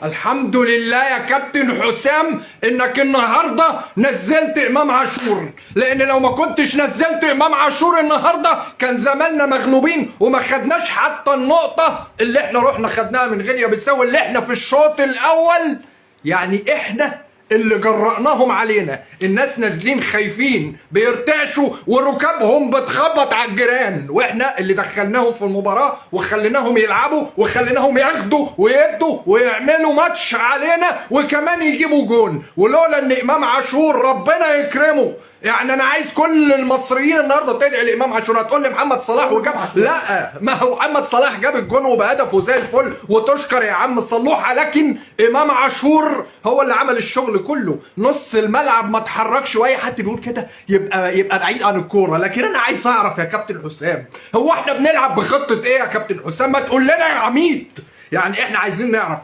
الحمد لله يا كابتن حسام انك النهارده نزلت امام عاشور، لان لو ما كنتش نزلت امام عاشور النهارده كان زماننا مغلوبين وما خدناش حتى النقطه اللي احنا رحنا خدناها من غينيا بيساو، اللي احنا في الشوط الاول يعني احنا اللي جرأناهم علينا. الناس نازلين خايفين بيرتعشوا وركابهم بتخبط على الجيران، واحنا اللي دخلناهم في المباراة وخليناهم يلعبوا وخليناهم ياخدوا ويدوا ويعملوا ماتش علينا وكمان يجيبوا جون. ولولا ان امام عاشور ربنا يكرمه، يعني انا عايز كل المصريين النهارده تدعي لامام عاشور. هتقول لي محمد صلاح وجاب، لا، ما هو محمد صلاح جاب الجون وبهدفه زي الفل وتشكر يا عم الصلوحه، لكن امام عاشور هو اللي عمل الشغل كله. نص الملعب ما اتحركش، واي حد بيقول كده يبقى بعيد عن الكوره. لكن انا عايز اعرف يا كابتن حسام، هو احنا بنلعب بخطه ايه يا كابتن حسام؟ ما تقول لنا يا عميد. يعني احنا عايزين نعرف،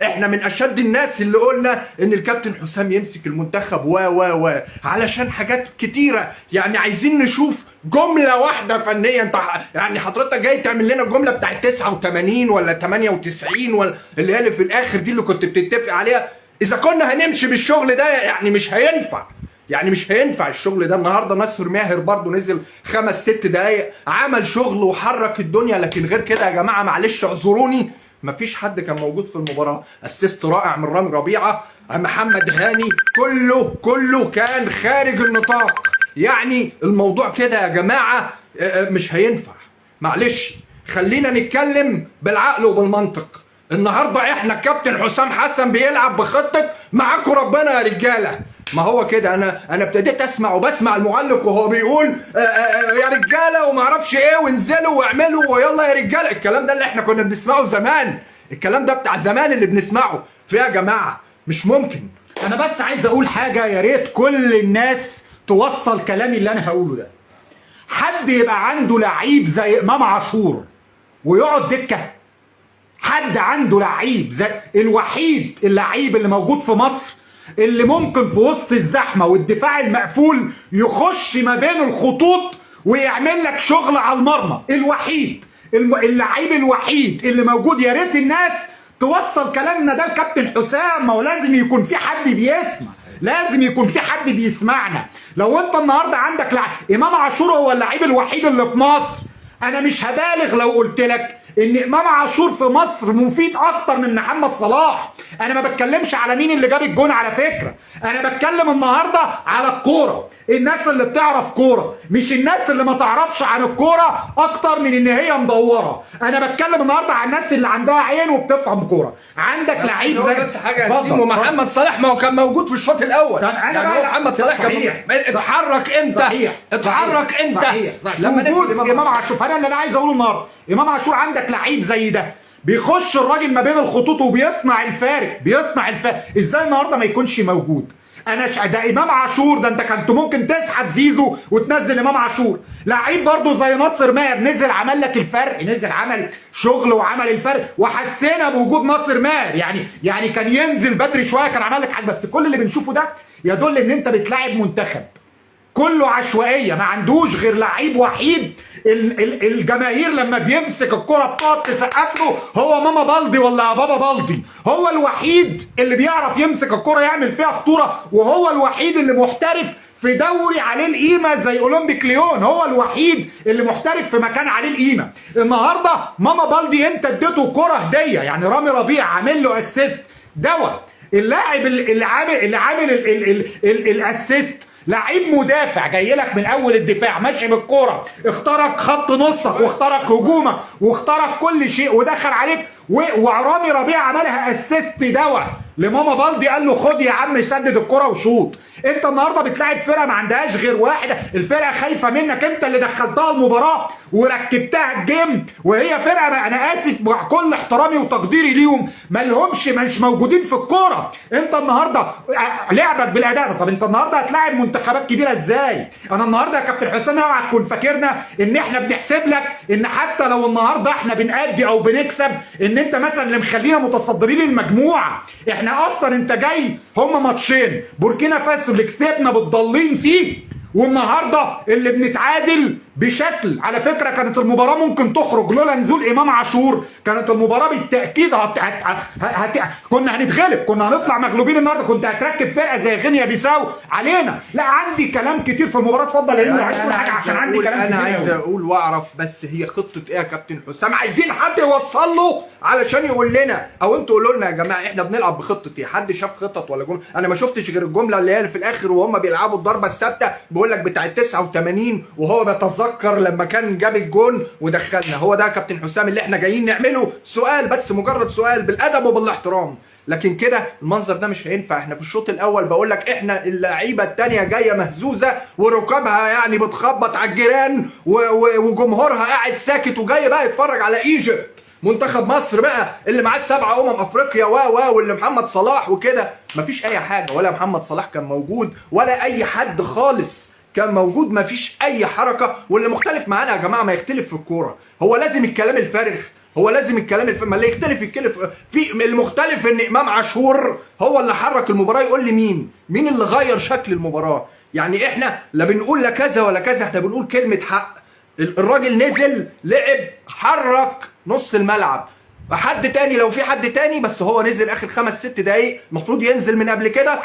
احنا من اشد الناس اللي قلنا ان الكابتن حسام يمسك المنتخب و علشان حاجات كتيره. يعني عايزين نشوف جمله واحده فنيه. انت يعني حضرتك جاي تعمل لنا جمله بتاعت 89 ولا 98 ولا اللي هي اللي في الاخر دي اللي كنت بتتفق عليها؟ اذا كنا هنمشي بالشغل ده يعني مش هينفع، يعني مش هينفع الشغل ده. النهارده ناصر ماهر برضو نزل 5-6 دقايق عمل شغل وحرك الدنيا، لكن غير كده يا جماعه معلش اعذروني مفيش حد كان موجود في المباراه. اسيست رائع من رامي ربيعه، محمد هاني، كله كان خارج النطاق. يعني الموضوع كده يا جماعه مش هينفع، معلش خلينا نتكلم بالعقل وبالمنطق. النهارده احنا الكابتن حسام حسن بيلعب بخطه معاكم ربنا يا رجاله. ما هو كده انا ابتديت اسمع وبسمع المعلق وهو بيقول يا رجاله وما اعرفش ايه وانزلوا واعملوا ويلا يا رجاله. الكلام ده اللي احنا كنا بنسمعه زمان، الكلام ده بتاع زمان اللي بنسمعه. فيا جماعه مش ممكن. انا بس عايز اقول حاجه، يا ريت كل الناس توصل كلامي اللي انا هقوله ده. حد يبقى عنده لعيب زي امام عاشور ويقعد دكه؟ حد عنده لعيب زي الوحيد اللعيب اللي موجود في مصر اللي ممكن في وسط الزحمه والدفاع المقفول يخش ما بين الخطوط ويعمل لك شغل على المرمى؟ الوحيد، اللعيب الوحيد اللي موجود. يا ريت الناس توصل كلامنا ده لكابتن حسام. ما هو لازم يكون في حد بيسمع، لازم يكون في حد بيسمعنا. لو انت النهارده عندك امام عاشور هو اللعيب الوحيد اللي في مصر، انا مش هبالغ لو قلت لك ان امام عاشور في مصر مفيد اكتر من محمد صلاح. انا ما بتكلمش على مين اللي جاب الجون على فكره، انا بتكلم النهارده على الكوره. الناس اللي بتعرف كوره، مش الناس اللي ما تعرفش عن الكوره اكتر من ان هي مدوره. انا بتكلم النهارده عن الناس اللي عندها عين وبتفهم كوره. عندك لعيب زي بس حاجه يا سيمو، محمد صلاح ما هو كان موجود في الشوط الاول. انا يعني بقى محمد صلاح صحيح. اتحرك امتى؟ صحيح. اتحرك امتى؟ صحيح. لما نزل امام عاشور. فانا اللي انا عايز اقوله النهارده، امام عاشور عندك لعيب زي ده بيخش الراجل ما بين الخطوط وبيصنع الفارق، بيصنع الفارق. ازاي النهارده ما يكونش موجود؟ ده امام عاشور ده انت كنت ممكن تسحب زيزو وتنزل امام عاشور. لعيب برضه زي ناصر ماهر نزل عمل لك الفرق، نزل عمل شغل وعمل الفرق، وحسينا بوجود ناصر ماهر. يعني كان ينزل بدري شويه كان عمل لك حاجه. بس كل اللي بنشوفه ده يدل ان انت بتلاعب منتخب كله عشوائيه، ما عندوش غير لعيب وحيد. الجماهير لما بيمسك الكره بتقعد تسقف له، هو ماما بالدي ولا بابا بالدي. هو الوحيد اللي بيعرف يمسك الكره يعمل فيها خطوره، وهو الوحيد اللي محترف في دوري عليه القيمه زي اولمبيك ليون. هو الوحيد اللي محترف في مكان عليه القيمه. النهارده ماما بالدي انت اديته كره هديه، يعني رامي ربيع عامل له اسيست دواء. اللاعب اللي عامل الاسيست لعيب مدافع جاي لك من اول الدفاع ماشي بالكوره، اخترق خط نصك واخترق هجومك واخترق كل شيء ودخل عليك. ورامي ربيع عملها اسيست دواء لماما بالدي، قال له خد يا عم سدد الكوره وشوط. انت النهارده بتلاعب فرقه ما عندهاش غير واحده، الفرقه خايفه منك، انت اللي دخلتها المباراه وركبتها الجيم. وهي فرقه انا اسف مع كل احترامي وتقديري ليهم مش موجودين في الكوره. انت النهارده لعبك بالاداء. طب انت النهارده هتلاعب منتخبات كبيره ازاي؟ انا النهارده يا كابتن حسام اوعى تكون فاكرنا ان احنا بنحسب لك ان حتى لو النهارده احنا بنأدي او بنكسب ان انت مثلا اللي مخلينا متصدرين المجموعه. احنا اصلا انت جاي هم ماتشين بوركينا فاسو اللي كسبنا بتضلين فيه، والنهارده اللي بنتعادل بشكل، على فكره كانت المباراه ممكن تخرج لولا نزول امام عاشور، كانت المباراه بالتاكيد كنا هنتغلب، كنا هنطلع مغلوبين النهارده، كنت هتركب فرقه زي غينيا بيساو علينا. لا عندي كلام كتير في المباراه، اتفضل يا ريمو، عايز اقول حاجه عشان عندي كلام كتير. انا عايز اقول واعرف بس هي خطه ايه يا كابتن حسام؟ عايزين حد يوصل له علشان يقول لنا، او انتوا قولوا لنا يا جماعه احنا بنلعب بخطه ايه؟ حد شاف خطط ولا جمله؟ انا ما شفتش غير الجمله اللي هي في الاخر وهم بيلعبوا الضربه الثابته، بيقول لك بتاع 89 وهو بيتذكر لما كان جاب الجون ودخلنا. هو ده يا كابتن حسام اللي احنا جايين نعمله؟ سؤال بس، مجرد سؤال بالادب وبالاحترام. لكن كده المنظر ده مش هينفع. احنا في الشوط الاول بقول لك احنا اللعيبه الثانيه جايه مهزوزه وركابها يعني بتخبط على الجيران وجمهورها قاعد ساكت وجاي بقى يتفرج على ايجيبت، منتخب مصر بقى اللي معاه 7 افريقيا واللي محمد صلاح وكده. مفيش اي حاجه، ولا محمد صلاح كان موجود ولا اي حد خالص كان موجود، مفيش اي حركه. واللي مختلف معانا يا جماعه ما يختلف في الكوره، هو لازم الكلام الفارغ، هو لازم الكلام ما اللي يختلف يتكلف في المختلف ان امام عاشور هو اللي حرك المباراه. يقول لي مين اللي غير شكل المباراه؟ يعني احنا لا بنقول لا كذا ولا كذا، احنا بنقول كلمه حق. الراجل نزل لعب حرك نص الملعب. حد تاني لو في حد تاني، بس هو نزل اخر 5-6 دقايق، المفروض ينزل من قبل كده.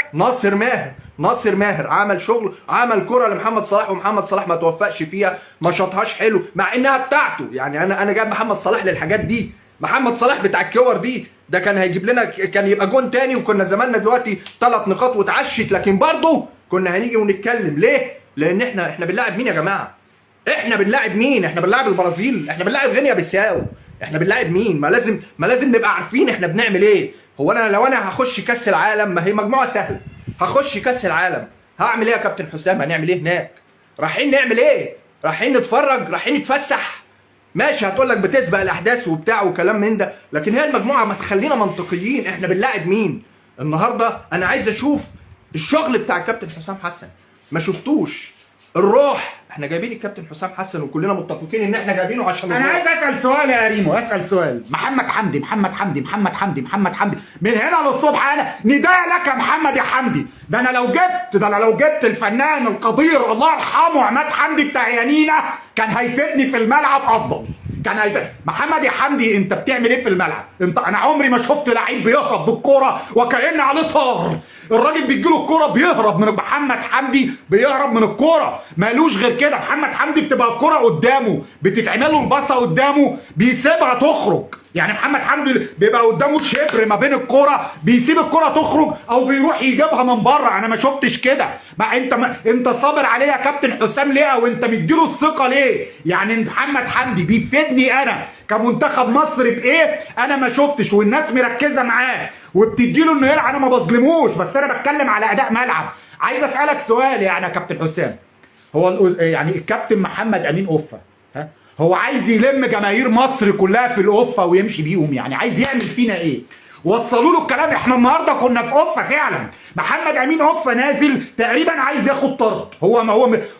ناصر ماهر عمل شغل، عمل كرة لمحمد صلاح ومحمد صلاح ما توفقش فيها، ما شاطهاش حلو مع انها بتاعته. يعني انا جايب محمد صلاح للحاجات دي، محمد صلاح بتاع الكور دي، ده كان هيجيب لنا، كان يبقى جون تاني وكنا زماننا دلوقتي 3 نقاط واتعشت. لكن برضه كنا هنيجي ونتكلم ليه؟ لان احنا بنلاعب مين يا جماعه؟ احنا بنلاعب مين؟ احنا بنلاعب البرازيل، احنا بنلاعب غينيا بيساو، احنا بنلاعب مين؟ ما لازم نبقى عارفين احنا بنعمل ايه. هو انا لو انا هخش كاس العالم، ما هي مجموعه سهله، هخش كاس العالم هعمل ايه يا كابتن حسام؟ هنعمل ايه هناك؟ رايحين نعمل ايه؟ رايحين نتفرج؟ رايحين نتفسح؟ ماشي، هتقول لك بتسبق الاحداث وبتاع وكلام من ده، لكن هي المجموعه ما تخلينا منطقيين. احنا بنلاعب مين النهارده؟ انا عايز اشوف الشغل بتاع الكابتن حسام حسن، ما شفتوش الروح. احنا جايبين الكابتن حسام حسن وكلنا متفقين ان احنا جايبينه عشان انا عايز اسال سؤال يا ريمو، اسال سؤال. محمد حمدي من هنا للصبح انا نداء لك يا محمد يا حمدي. ده انا لو جبت الفنان القدير الله يرحمه عماد حمدي بتاع يانينا كان هيفيدني في الملعب افضل. محمد يا حمدي انت بتعمل ايه في الملعب؟ انا عمري ما شفت لعيب بيهرب بالكوره وكأن عليه طار. الراجل بيجيله الكوره بيهرب من محمد حمدي، بيهرب من الكوره، مالوش غير كده. محمد حمدي بتبقى الكوره قدامه، بتتعمل له الباصه قدامه بيسيبها تخرج. يعني محمد حمدي بيبقى قدامه شبر ما بين الكوره، بيسيب الكوره تخرج او بيروح يجيبها من بره. انا ما شفتش كده. انت صابر عليه يا كابتن حسام ليه؟ او انت مديله الثقه ليه؟ يعني محمد حمدي بيفيدني انا كمنتخب مصر بايه؟ انا ما شفتش، والناس مركزه معاه وبتديله انه يلعب. انا ما بظلموش، بس انا بتكلم على اداء ملعب. عايز اسالك سؤال يعني يا كابتن حسام، هو يعني الكابتن محمد امين اوفا هو عايز يلم جماهير مصر كلها في الاوفا ويمشي بيهم؟ يعني عايز يعمل فينا ايه؟ وصلوا له الكلام. احنا النهارده كنا في اوفا فعلا. محمد امين اوفا نازل تقريبا عايز ياخد طرد.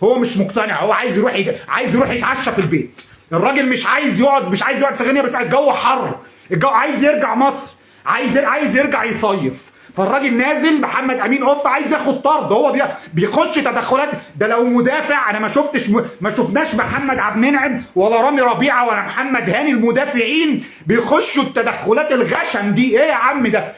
هو مش مقتنع، هو عايز يروح يتعشى في البيت. الراجل مش عايز يقعد في غينيا، بس الجو حر، الجو عايز يرجع مصر، عايز يرجع يصيف. فالراجل نازل محمد امين اوف عايز ياخد طرد، هو بيخش تدخلات. ده لو مدافع انا ما شفناش محمد عبد المنعم ولا رامي ربيعه ولا محمد هاني المدافعين بيخشوا التدخلات الغشم دي. ايه يا عم ده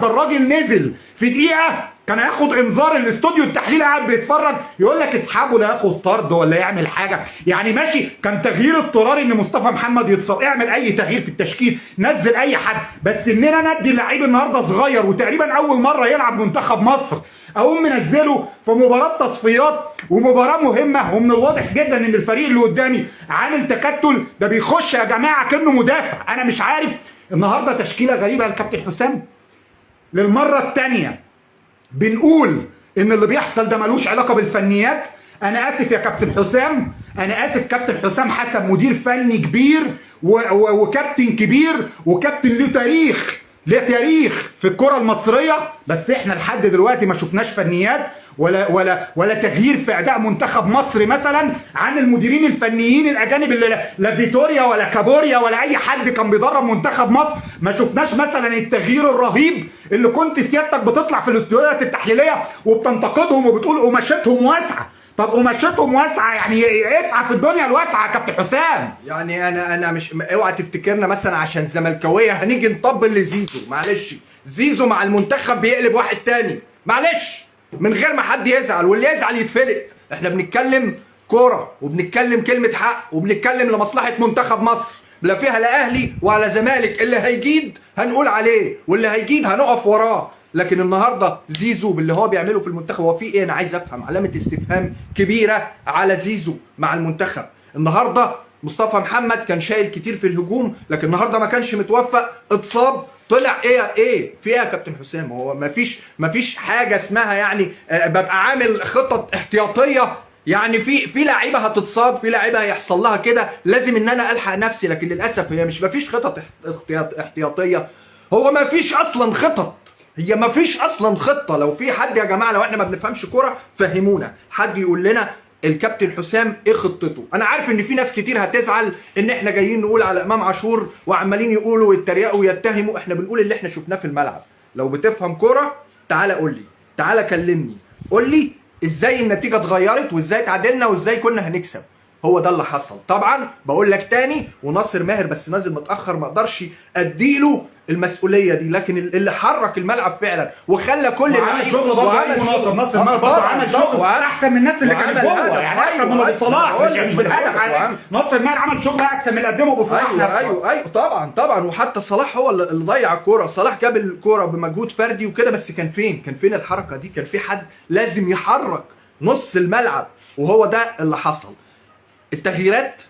الراجل نزل في دقيقه كان هياخد انذار. الاستوديو التحليل قاعد بيتفرج يقول لك اسحبه لا ياخد طرد ولا يعمل حاجه. يعني ماشي، كان تغيير اضطراري ان مصطفى محمد يتصاب، اعمل اي تغيير في التشكيل، نزل اي حد، بس اننا ندي اللعيب النهارده صغير وتقريبا اول مره يلعب منتخب مصر اقوم منزله في مباراه تصفيات ومباراه مهمه، ومن الواضح جدا ان الفريق اللي قدامي عامل تكتل. ده بيخش يا جماعه كانه مدافع. انا مش عارف النهارده تشكيله غريبه للكابتن حسام. للمره الثانيه بنقول ان اللي بيحصل ده ملوش علاقه بالفنيات. انا اسف يا كابتن حسام، انا اسف. كابتن حسام حسن مدير فني كبير وكابتن كبير وكابتن له تاريخ في الكره المصريه، بس احنا لحد دلوقتي ما شفناش فنيات ولا تغيير في اداء منتخب مصر مثلا عن المديرين الفنيين الاجانب اللي لا فيتوريا ولا كابوريا ولا اي حد كان بيدرب منتخب مصر. ما شفناش مثلا التغيير الرهيب اللي كنت سيادتك بتطلع في الاستوديوهات التحليليه وبتنتقدهم وبتقول قماشتهم واسعه. طب ومشيتهم واسعه، يعني اسعى في الدنيا الواسعه يا كابتن حسام. يعني انا مش اوعى تفتكرنا مثلا عشان زملكاويه هنيجي نطبل لزيزو، معلش زيزو مع المنتخب بيقلب واحد تاني، معلش من غير ما حد يزعل، واللي يزعل يتفلق. احنا بنتكلم كوره وبنتكلم كلمه حق وبنتكلم لمصلحه منتخب مصر، لا فيها لا اهلي ولا زمالك. اللي هيجيد هنقول عليه واللي هيجيد هنقف وراه. لكن النهارده زيزو باللي هو بيعمله في المنتخب هو في ايه؟ انا عايز افهم. علامه استفهام كبيره على زيزو مع المنتخب. النهارده مصطفى محمد كان شايل كتير في الهجوم، لكن النهارده ما كانش متوفق، اتصاب، طلع ايه في ايه يا كابتن حسام؟ هو مفيش حاجه اسمها يعني ببقى عامل خطط احتياطيه. يعني في لعيبه هتتصاب، في لعيبه هيحصل لها كده، لازم ان انا الحق نفسي. لكن للاسف هي مفيش خطط احتياطيه. هو مفيش اصلا خطط، هي مفيش اصلا خطه. لو في حد يا جماعه، لو احنا ما بنفهمش كوره فهمونا، حد يقول لنا الكابتن حسام ايه خطته. انا عارف ان في ناس كتير هتزعل ان احنا جايين نقول على امام عاشور وعمالين يقولوا ويتريقوا ويتهموا. احنا بنقول اللي احنا شفناه في الملعب. لو بتفهم كوره تعالى قول لي، تعالى كلمني، قول لي ازاي النتيجه اتغيرت وازاي تعادلنا وازاي كنا هنكسب. هو ده اللي حصل. طبعا بقول لك تاني، وناصر ماهر بس نازل متاخر ما اقدرش اديله المسؤوليه دي، لكن اللي حرك الملعب فعلا وخلى كل عمل شغل برضه. ناصر ماهر برضه عمل شغل احسن من الناس اللي كانت جوه، يعني احسن من ابو صلاح. مش بالهدف. ناصر ماهر عمل شغل احسن من اللي قدمه ابو صلاح. ايوه طبعا. وحتى صلاح هو اللي ضيع الكوره. صلاح جاب الكوره بمجهود فردي وكده، بس كان فين الحركه دي؟ كان في حد لازم يحرك نص الملعب، وهو ده اللي حصل. التغييرات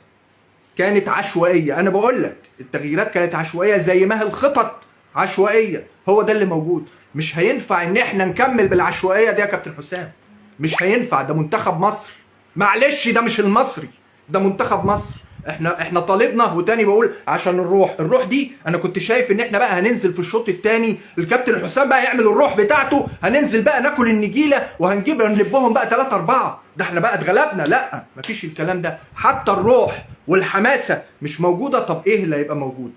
كانت عشوائيه. انا بقول لك التغييرات كانت عشوائيه زي ما هي الخطط عشوائيه. هو ده اللي موجود. مش هينفع ان احنا نكمل بالعشوائيه دي يا كابتن حسام، مش هينفع. ده منتخب مصر، معلش ده مش المصري، ده منتخب مصر. احنا طالبنا. وتاني بقول عشان الروح دي، انا كنت شايف ان احنا بقى هننزل في الشوط الثاني، الكابتن حسام بقى يعمل الروح بتاعته، هننزل بقى ناكل النجيله وهنلبهم بقى 3-4. ده احنا بقى اتغلبنا. لا مفيش الكلام ده. حتى الروح والحماسه مش موجوده. طب ايه اللي هيبقى موجود؟